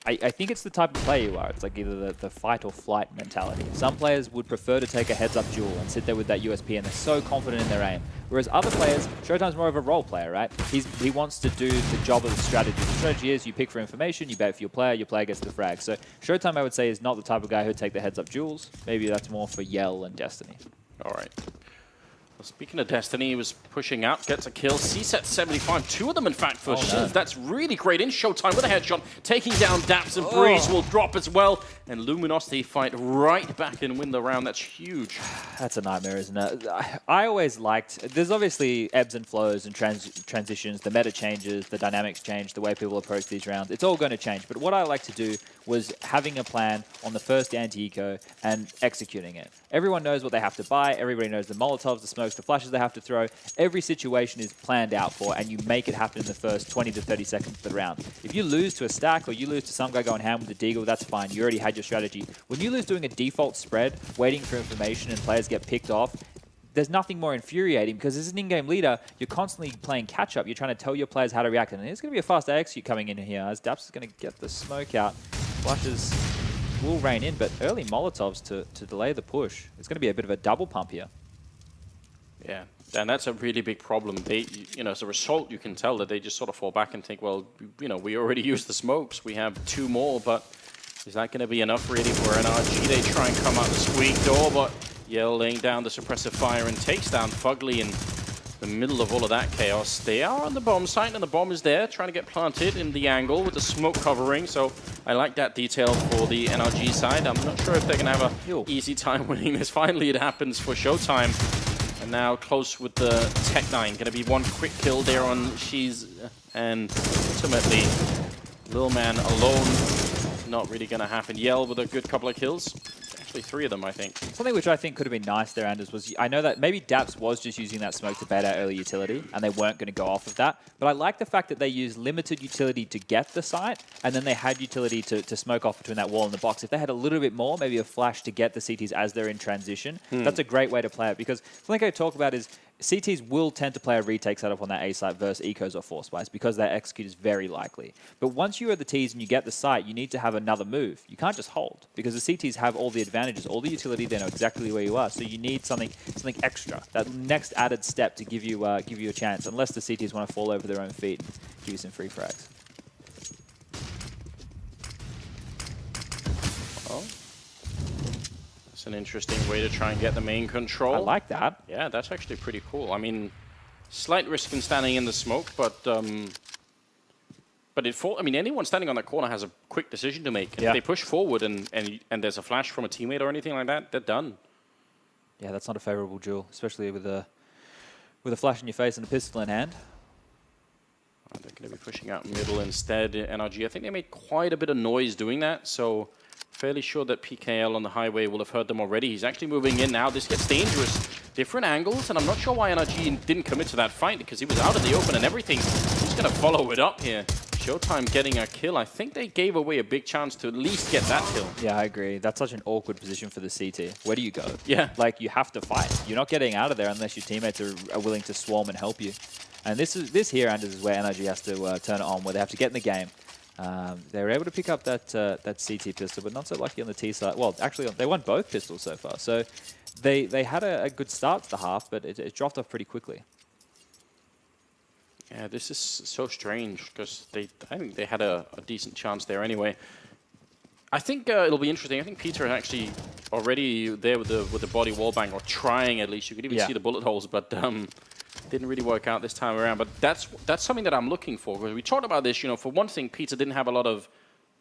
I think it's the type of player you are. It's like either the fight or flight mentality. Some players would prefer to take a heads-up duel and sit there with that USP, and they're so confident in their aim. Whereas other players, Showtime's more of a role player, right? He wants to do the job of the strategy. The strategy is you pick for information, you bet for your player gets the frag. So Showtime, I would say, is not the type of guy who'd take the heads-up duels. Maybe that's more for Yell and Destiny. All right. Well, speaking of Destiny, he was pushing out, gets a kill. C-set 75, 2 of them, in fact, for Shiz. No. That's really great in Showtime with a headshot. Taking down Daps, and Breeze will drop as well. And Luminosity fight right back and win the round. That's huge. That's a nightmare, isn't it? I always liked... There's obviously ebbs and flows and transitions. The meta changes, the dynamics change, the way people approach these rounds. It's all going to change. But what I like to do was having a plan on the first anti-eco and executing it. Everyone knows what they have to buy. Everybody knows the Molotovs, the smokes, the flashes they have to throw. Every situation is planned out for, and you make it happen in the first 20 to 30 seconds of the round. If you lose to a stack or you lose to some guy going ham with a deagle, that's fine. You already had your strategy. When you lose doing a default spread, waiting for information, and players get picked off, there's nothing more infuriating because as an in-game leader, you're constantly playing catch-up. You're trying to tell your players how to react. And there's going to be a fast execute coming in here as Daps is going to get the smoke out. Flushes will rain in, but early Molotovs to delay the push. It's going to be a bit of a double pump here. Yeah, and that's a really big problem. They, as a result, you can tell that they just sort of fall back and think, well, we already used the smokes. We have 2 more, but is that going to be enough really for NRG? They try and come out the squeak door, but Yell laying down the suppressive fire and takes down Fugly in the middle of all of that chaos. They are on the bomb site, and the bomb is there, trying to get planted in the angle with the smoke covering. So I like that detail for the NRG side. I'm not sure if they're going to have an easy time winning this. Finally, it happens for Showtime. And now close with the Tech-9. Going to be one quick kill there on Shiz. And ultimately, Lil Man alone. Not really going to happen. Yell with a good couple of kills. Actually, 3 of them, I think. Something which I think could have been nice there, Anders, was I know that maybe Daps was just using that smoke to bait out early utility, and they weren't going to go off of that. But I like the fact that they used limited utility to get the site, and then they had utility to smoke off between that wall and the box. If they had a little bit more, maybe a flash to get the CTs as they're in transition, that's a great way to play it. Because something I talk about is CTs will tend to play a retake setup on that A site versus ecos or force buys because their execute is very likely. But once you are the Ts and you get the site, you need to have another move. You can't just hold because the CTs have all the advantages, all the utility. They know exactly where you are. So you need something extra, that next added step to give you a chance. Unless the CTs want to fall over their own feet and give you some free frags. Oh. An interesting way to try and get the main control. I like that. Yeah, that's actually pretty cool. I mean, slight risk in standing in the smoke, but anyone standing on that corner has a quick decision to make. Yeah. If they push forward and there's a flash from a teammate or anything like that, they're done. Yeah, that's not a favorable duel, especially with a flash in your face and a pistol in hand. They're going to be pushing out middle instead. NRG, I think they made quite a bit of noise doing that, so fairly sure that PGL on the highway will have heard them already. He's actually moving in now. This gets dangerous. Different angles, and I'm not sure why NRG didn't commit to that fight because he was out in the open and everything. He's going to follow it up here. Showtime getting a kill. I think they gave away a big chance to at least get that kill. Yeah, I agree. That's such an awkward position for the CT. Where do you go? Yeah. Like, you have to fight. You're not getting out of there unless your teammates are willing to swarm and help you. And this here, Anders, is where NRG has to turn it on, where they have to get in the game. They were able to pick up that CT pistol, but not so lucky on the T side. Well, actually, they won both pistols so far. So they had a good start to the half, but it dropped off pretty quickly. Yeah, this is so strange because I think they had a decent chance there anyway. I think it'll be interesting. I think Peter is actually already there with the body wallbang, or trying at least. You could even see the bullet holes, but Didn't really work out this time around, but that's something that I'm looking for. Because we talked about this, for one thing, Peter didn't have a lot of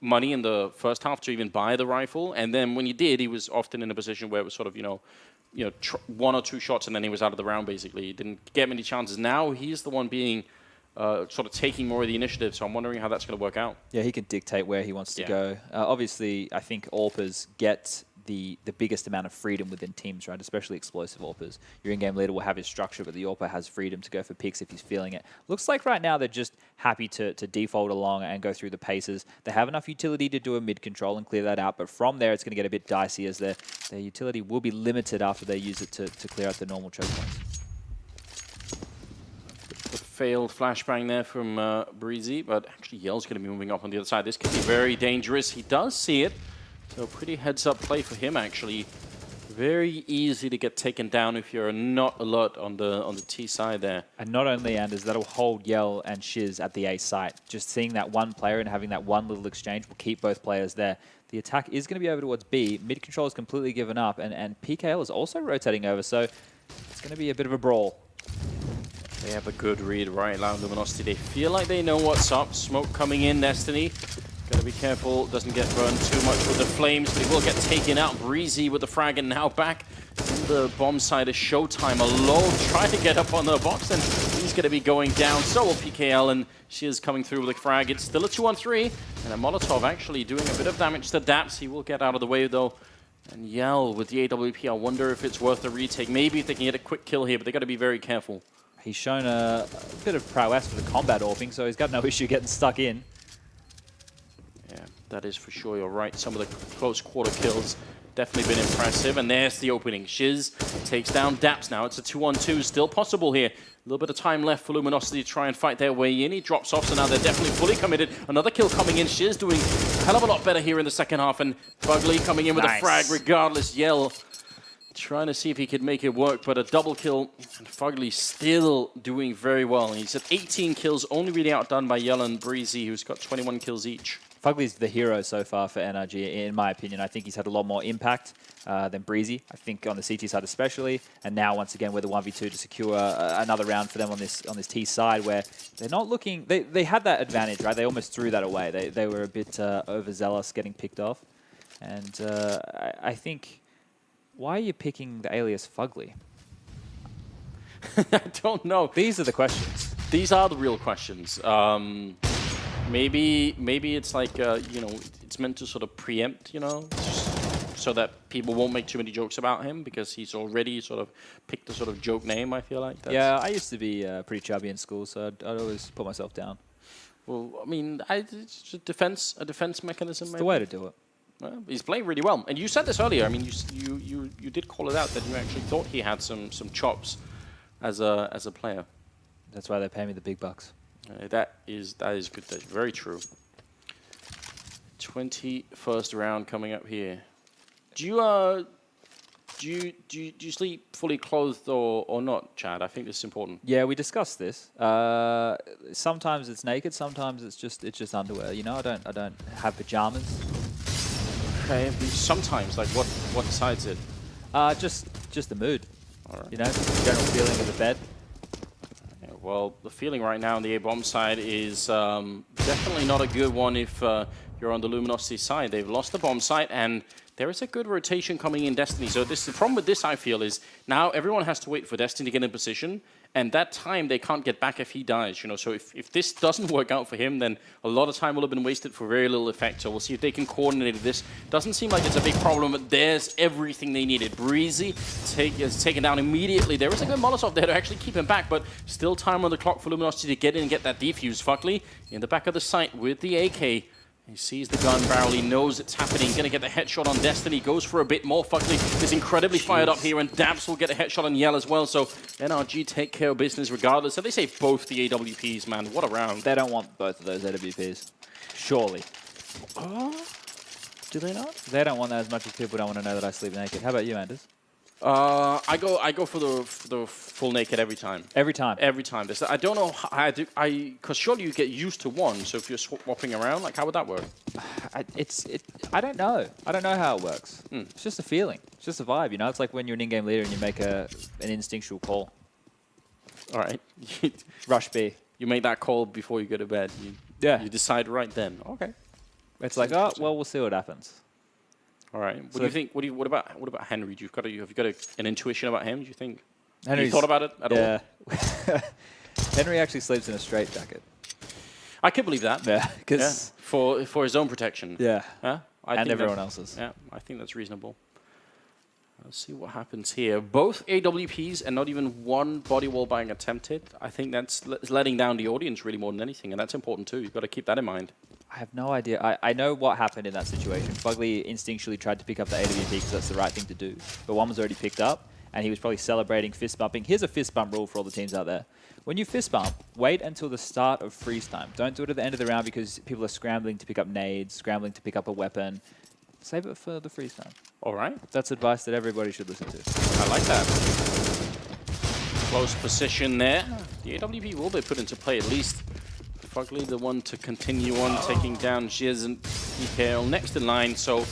money in the first half to even buy the rifle, and then when he did, he was often in a position where it was sort of, one or two shots and then he was out of the round, basically. He didn't get many chances. Now he's the one being sort of taking more of the initiative, so I'm wondering how that's going to work out. Yeah, he can dictate where he wants to go. Obviously, I think AWPers get the biggest amount of freedom within teams, right? Especially explosive AWPers. Your in-game leader will have his structure, but the AWPer has freedom to go for picks if he's feeling it. Looks like right now they're just happy to default along and go through the paces. They have enough utility to do a mid control and clear that out, but from there it's going to get a bit dicey as their utility will be limited after they use it to clear out the normal choke points. A failed flashbang there from Breezy, but actually Yell's going to be moving up on the other side. This could be very dangerous. He does see it. So pretty heads-up play for him, actually. Very easy to get taken down if you're not alert on the T side there. And not only, Anders, that'll hold Yell and Shiz at the A site. Just seeing that one player and having that one little exchange will keep both players there. The attack is going to be over towards B. Mid control is completely given up, and PGL is also rotating over, so it's going to be a bit of a brawl. They have a good read right now, Luminosity. They feel like they know what's up. Smoke coming in, Destiny. Gotta be careful, doesn't get burned too much with the flames, but he will get taken out. Breezy with the frag, and now back on the bomb side is Showtime alone. Try to get up on the box, and he's gonna be going down. So will PKL, and she is coming through with a frag. It's still a 2-on-3, and a Molotov actually doing a bit of damage to Daps. He will get out of the way though. And Yell with the AWP, I wonder if it's worth a retake. Maybe if they can get a quick kill here, but they gotta be very careful. He's shown a bit of prowess for the combat AWPing, so he's got no issue getting stuck in. Yeah, that is for sure. You're right. Some of the close quarter kills definitely been impressive. And there's the opening. Shiz takes down Daps now. It's a 2-on-2. Still possible here. A little bit of time left for Luminosity to try and fight their way in. He drops off, so now they're definitely fully committed. Another kill coming in. Shiz doing a hell of a lot better here in the second half. And Fugly coming in with a frag regardless. Yell trying to see if he could make it work, but a double kill. And Fugly still doing very well. And he's at 18 kills, only really outdone by Yell and Breezy, who's got 21 kills each. Fugly's the hero so far for NRG, in my opinion. I think he's had a lot more impact than Breezy, I think on the CT side especially. And now, once again, we're the 1v2 to secure another round for them on this T side, where they're not looking... They had that advantage, right? They almost threw that away. They were a bit overzealous getting picked off. And I think... Why are you picking the alias Fugly? I don't know. These are the questions. These are the real questions. Maybe it's like, it's meant to sort of preempt, so that people won't make too many jokes about him because he's already sort of picked a sort of joke name, I feel like. Yeah, I used to be pretty chubby in school, so I'd always put myself down. Well, I mean, it's a defense mechanism. It's the way to do it. Well, he's playing really well. And you said this earlier. I mean, you did call it out that you actually thought he had some chops as a player. That's why they pay me the big bucks. That is good. That's very true. 21st round coming up here. Do you sleep fully clothed or not, Chad? I think this is important. Yeah, we discussed this. Sometimes it's naked, sometimes it's just underwear. I don't have pajamas. Okay, sometimes, like what decides it? Just the mood. All right. General feeling of the bed. Yeah, well, the feeling right now on the A-bomb side is definitely not a good one if you're on the Luminosity side. They've lost the bomb site, and there is a good rotation coming in Destiny. So the problem with this, I feel, is now everyone has to wait for Destiny to get in position, and that time they can't get back if he dies. So if this doesn't work out for him, then a lot of time will have been wasted for very little effect. So we'll see if they can coordinate this. Doesn't seem like it's a big problem, but there's everything they needed. Breezy is taken down immediately. There is a good Molotov there to actually keep him back, but still time on the clock for Luminosity to get in and get that defuse. Fugly in the back of the site with the AK. He sees the gun barrel, he knows it's happening, gonna get the headshot on Destiny, goes for a bit more. Fugly is incredibly fired up here, and Daps will get a headshot on Yell as well, so NRG take care of business regardless. So they say both the AWPs, man, what a round. They don't want both of those AWPs, surely. Do they not? They don't want that as much as people don't want to know that I sleep naked. How about you, Anders? I go for the full naked every time. Every time? Every time. I don't know how I do. Because surely you get used to one. So if you're swapping around, like how would that work? I don't know. I don't know how it works. It's just a feeling. It's just a vibe. It's like when you're an in-game leader and you make an instinctual call. All right. Rush B. You make that call before you go to bed. You decide right then. Okay. It's like, oh, well, we'll see what happens. All right. What do you think? What about Henry? Have you got an intuition about him? Do you think? Have you thought about it at all? Henry actually sleeps in a straitjacket. I could believe that. Yeah, because for his own protection. Yeah. And everyone else's. Yeah, I think that's reasonable. Let's see what happens here. Both AWPs and not even one body wall bang attempted. I think that's letting down the audience really more than anything, and that's important too. You've got to keep that in mind. I have no idea. I know what happened in that situation. Fugly instinctually tried to pick up the AWP because that's the right thing to do, but one was already picked up, and he was probably celebrating fist bumping. Here's a fist bump rule for all the teams out there. When you fist bump, wait until the start of freeze time. Don't do it at the end of the round because people are scrambling to pick up nades, scrambling to pick up a weapon. Save it for the freeze time. All right. That's advice that everybody should listen to. I like that. Close position there. The AWP will be put into play at least. Fugly the one to continue on taking down Giz and PKL next in line. So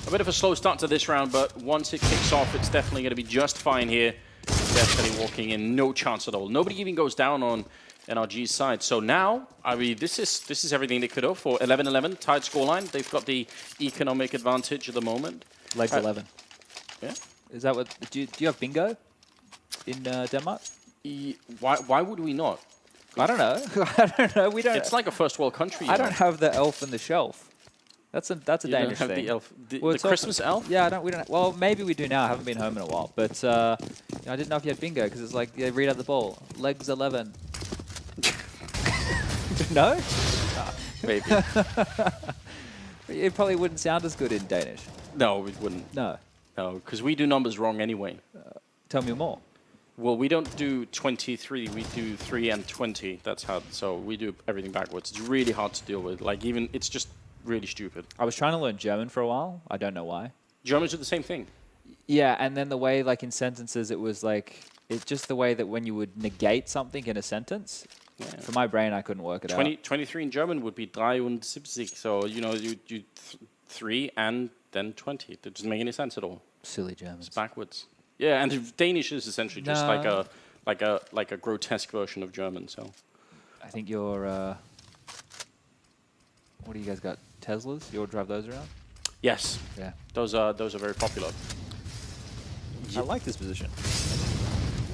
a bit of a slow start to this round, but once it kicks off, it's definitely going to be just fine here. Definitely walking in, no chance at all. Nobody even goes down on NRG's side. So now, I mean, this is everything they could hope for. 11-11, tied scoreline. They've got the economic advantage at the moment. Legs 11. Yeah. Is that what? Do you have bingo in Denmark? Why would we not? I don't know. I don't know. We don't. It's like a first world country. I don't have the elf on the shelf. That's a Danish thing. The elf, the Christmas elf. Yeah, we don't. Well, maybe we do now. I haven't been home in a while, but I didn't know if you had bingo because it's like read out the ball. Legs 11. No. Maybe. It probably wouldn't sound as good in Danish. No, it wouldn't. No. No, because we do numbers wrong anyway. Tell me more. Well, we don't do 23. We do 3 and 20. That's how. So we do everything backwards. It's really hard to deal with. Like it's just really stupid. I was trying to learn German for a while. I don't know why. Germans do the same thing. Yeah, and then the way, like in sentences, it was like it's just the way that when you would negate something in a sentence. Yeah. For my brain, I couldn't work it out. 23 in German would be 73. So you 3 and then 20. It doesn't make any sense at all. Silly Germans. It's backwards. Yeah, and Danish is essentially just like a grotesque version of German. So I think you're. What do you guys got? Teslas? You'll drive those around? Yes. Yeah. Those are very popular. I like this position.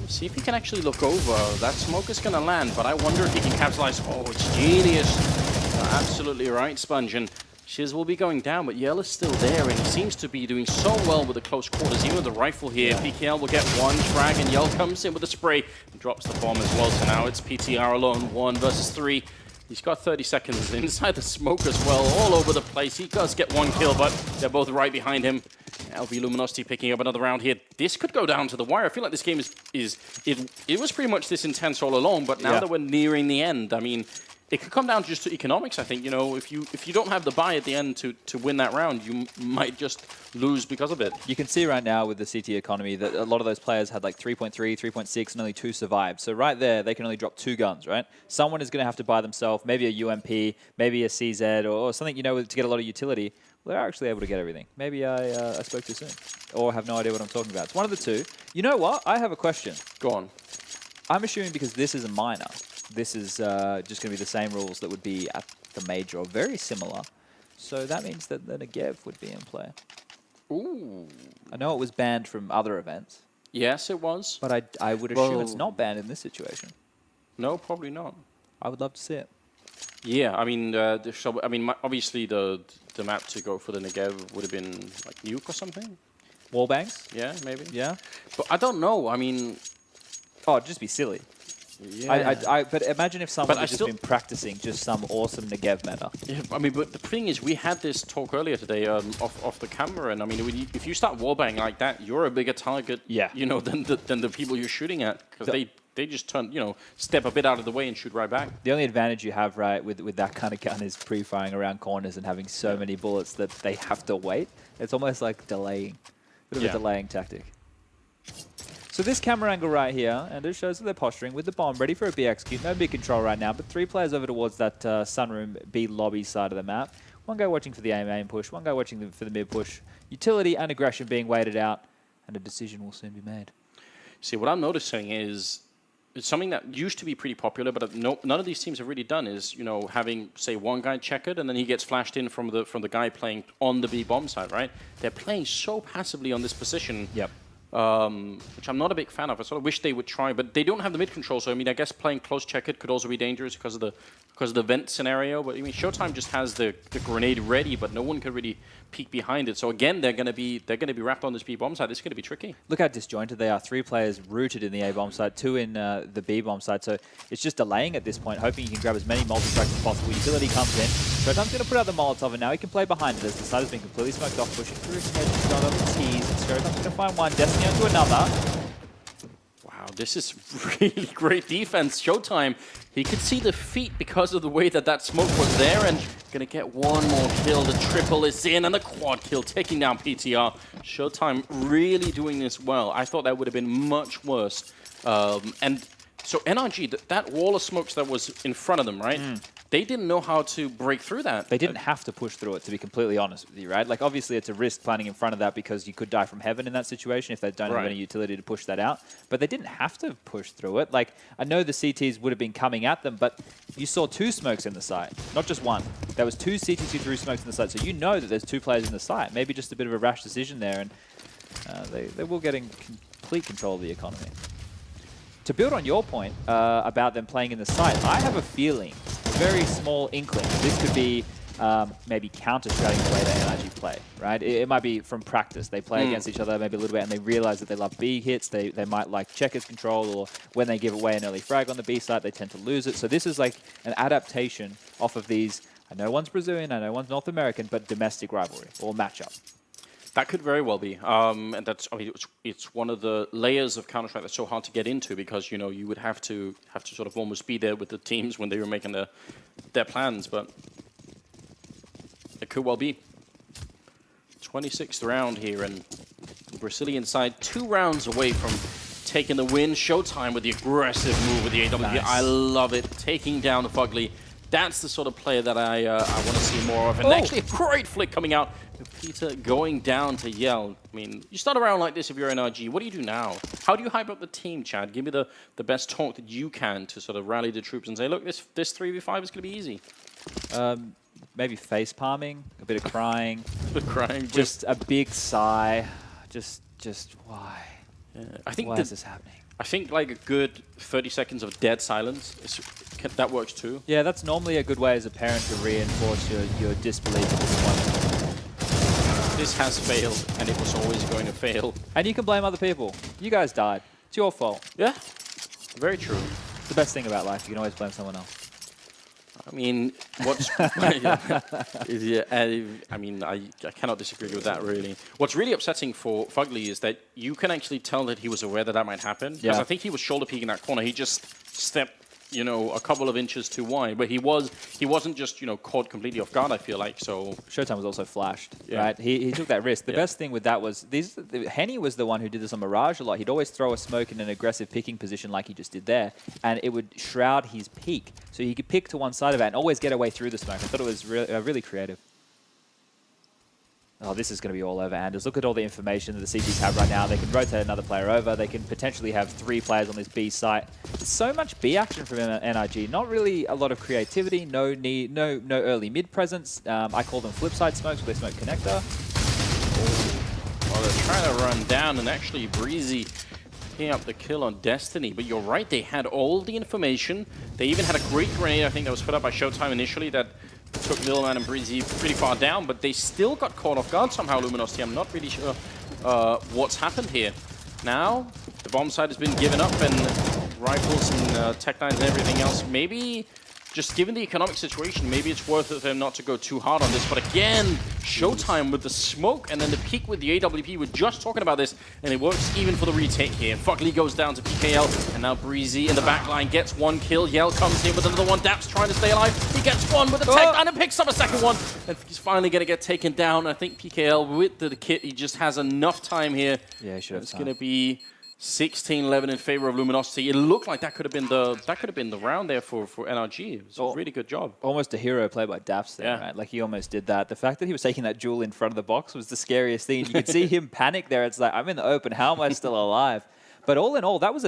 See if he can actually look over. That smoke is going to land, but I wonder if he can capitalize. Oh, it's genius. Absolutely right, Sponge. And Shiz will be going down, but Yell is still there, and he seems to be doing so well with the close quarters, even with the rifle here. Yeah. PKL will get one frag, and Yell comes in with a spray and drops the bomb as well. So now it's PTR alone, 1 versus 3. He's got 30 seconds inside the smoke as well, all over the place. He does get 1 kill, but they're both right behind him. LV Luminosity picking up another round here. This could go down to the wire. I feel like this game it was pretty much this intense all along, but now that we're nearing the end, I mean, it could come down just to economics, I think. You know, if you don't have the buy at the end to win that round, you might just lose because of it. You can see right now with the CT economy that a lot of those players had like 3.3, 3.6, and only 2 survived. So right there, they can only drop 2 guns, right? Someone is going to have to buy themselves maybe a UMP, maybe a CZ, or something, you know, to get a lot of utility. Well, they're actually able to get everything. Maybe I spoke too soon, or have no idea what I'm talking about. It's one of the two. You know what? I have a question. Go on. I'm assuming because this is a minor, this is just going to be the same rules that would be at the major, or very similar. So that means that the Negev would be in play. Ooh. I know it was banned from other events. Yes, it was. But I would assume it's not banned in this situation. No, probably not. I would love to see it. Yeah, I mean, obviously the map to go for the Negev would have been like Nuke or something. Wallbangs? Yeah, maybe. Yeah. But I don't know. I mean, oh, it'd just be silly. Yeah. But imagine if someone had just been practicing just some awesome Negev meta. Yeah, I mean, but the thing is, we had this talk earlier today off the camera, and I mean, if you start wallbang like that, you're a bigger target, you know, than the people you're shooting at, because they just turn, you know, step a bit out of the way and shoot right back. The only advantage you have, right, with that kind of gun is pre-firing around corners and having so many bullets that they have to wait. It's almost like delaying, a bit of a delaying tactic. So this camera angle right here, and it shows that they're posturing with the bomb, ready for a B execute. No B control right now, but 3 players over towards that sunroom B lobby side of the map. One guy watching for the aim push, one guy watching for the mid push. Utility and aggression being waited out, and a decision will soon be made. See, what I'm noticing is something that used to be pretty popular, but none of these teams have really done is, you know, having, say, one guy checkered and then he gets flashed in from the guy playing on the B bomb side, right? They're playing so passively on this position. Yep. Which I'm not a big fan of. I sort of wish they would try, but they don't have the mid control. So I mean, I guess playing close checkered could also be dangerous because of the vent scenario. But I mean, Showtime just has the grenade ready, but no one could really peek behind it. So again, they're gonna be wrapped on this B bomb side. This is gonna be tricky. Look how disjointed they are. 3 players rooted in the A bomb side, 2 in the B bomb side. So it's just delaying at this point, hoping you can grab as many multi-tracks as possible. Utility comes in. Showtime's going to put out the Molotov, and now he can play behind it as the side has been completely smoked off, pushing through his head, shot on the tees. Showtime's going to find one, Destiny onto another. Wow, this is really great defense. Showtime, he could see the feet because of the way that smoke was there, and going to get one more kill. The triple is in, and the quad kill, taking down PTR. Showtime really doing this well. I thought that would have been much worse. And so NRG, that wall of smokes that was in front of them, right? They didn't know how to break through that. They didn't have to push through it, to be completely honest with you, right? Like, obviously, it's a risk planning in front of that because you could die from heaven in that situation if they don't have any utility to push that out. But they didn't have to push through it. Like, I know the CTs would have been coming at them, but you saw 2 smokes in the site, not just 1. There was 2 CT2 through smokes in the site, so you know that there's 2 players in the site. Maybe just a bit of a rash decision there, and they will get in complete control of the economy. To build on your point about them playing in the site, I have a feeling, a very small inkling, this could be maybe counter-stratting the way that NRG play, right? It might be from practice. They play against each other maybe a little bit and they realize that they love B hits. They might like checkers control, or when they give away an early frag on the B site, they tend to lose it. So this is like an adaptation off of these, I know one's Brazilian, I know one's North American, but domestic rivalry or matchup. That could very well be, and that's, I mean, it's one of the layers of Counter-Strike that's so hard to get into because, you know, you would have to sort of almost be there with the teams when they were making their plans, but it could well be. 26th round here, and the Brazilian side 2 rounds away from taking the win. Showtime with the aggressive move with the AWP. Nice. I love it, taking down the Fugly. That's the sort of player that I want to see more of. And actually a great flick coming out. Peter going down to Yell. I mean, you start around like this if you're NRG. What do you do now? How do you hype up the team, Chad? Give me the best talk that you can to sort of rally the troops and say, look, this 3v5 is going to be easy. Maybe face palming, a bit of crying. A bit of crying. Just a big sigh. Just why? Yeah, I think why is this happening? I think like a good 30 seconds of dead silence, that works too. Yeah, that's normally a good way as a parent to reinforce your disbelief at this point. This has failed, and it was always going to fail. And you can blame other people. You guys died. It's your fault. Yeah, very true. It's the best thing about life. You can always blame someone else. I mean, what's... I mean, I cannot disagree with that, really. What's really upsetting for Fugly is that you can actually tell that he was aware that might happen. Because I think he was shoulder peeking that corner. He just stepped, you know, a couple of inches too wide. But he wasn't just, you know, caught completely off guard, I feel like. So Showtime was also flashed, right? He took that risk. The best thing with that was Henny was the one who did this on Mirage a lot. He'd always throw a smoke in an aggressive picking position like he just did there, and it would shroud his peak. So he could pick to one side of it and always get away through the smoke. I thought it was really creative. Oh, this is going to be all over Anders. Look at all the information that the CTs have right now. They can rotate another player over. They can potentially have 3 players on this B site. So much B action from NRG. Not really a lot of creativity. No early mid presence. I call them flip side smokes where they smoke connector. Well, they're trying to run down, and actually Breezy picking up the kill on Destiny. But you're right, they had all the information. They even had a great grenade, I think, that was put up by Showtime initially that took Little Man and Breezy pretty far down, but they still got caught off guard somehow, Luminosity. I'm not really sure what's happened here. Now, the bomb side has been given up, and rifles and Tech 9s and everything else. Maybe, just given the economic situation, maybe it's worth it for them not to go too hard on this. But again, Showtime with the smoke and then the peak with the AWP. We're just talking about this, and it works even for the retake here. Fugly goes down to PKL, and now Breezy in the back line gets 1 kill. Yell comes in with another one. Daps trying to stay alive. He gets 1 with the Tech 9 and picks up a second one. And he's finally going to get taken down. I think PKL, with the kit, he just has enough time here. Yeah, he should have. It's going to be 16-11 in favor of Luminosity. It looked like that could have been the round there for NRG. It was a really good job. Almost a hero play by Daps there, right? Like he almost did that. The fact that he was taking that jewel in front of the box was the scariest thing. You could see him panic there. It's like, I'm in the open. How am I still alive? But all in all, that was a